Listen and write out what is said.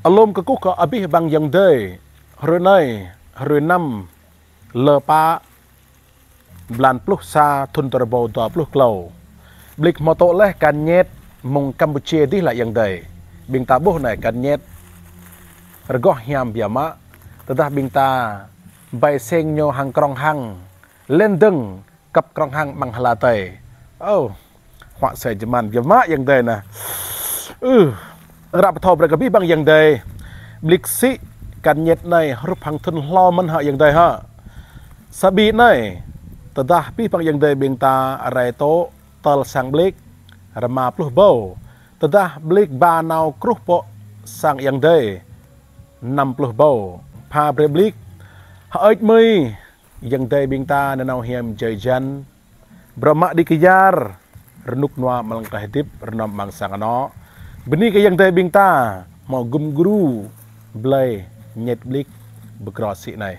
alom ke ku ka abih bang yang dei renai renam lepa blan pluh sa thun terbo 20 kilo blik moto leh kan nyet mong Campuchia di lah yang dei bing tabuh nai kan nyet regoh hiam biama tedah bing ta bai seng nyo hang krong hang lendeng kap krong hang mang halatai oh hwa sai jeman biama yang dei na rap thau berka bi bang yang dei blik si kan nyet nai rup hang thun hlo man ha yang dei ha sabi nai tedah pi bang yang dei bing ta arai to tol sang blik rama pluh bau tedah blik ba nau kruh po sang yang dei 60 bau pha bre blik ha ait mui yang dei bing ta nau hiam jai jan brama dikejar renuk noa melangkah dip renam mangsang no beni ke yang dei bing ta mau gum guru blai nyet blik bekrosi nai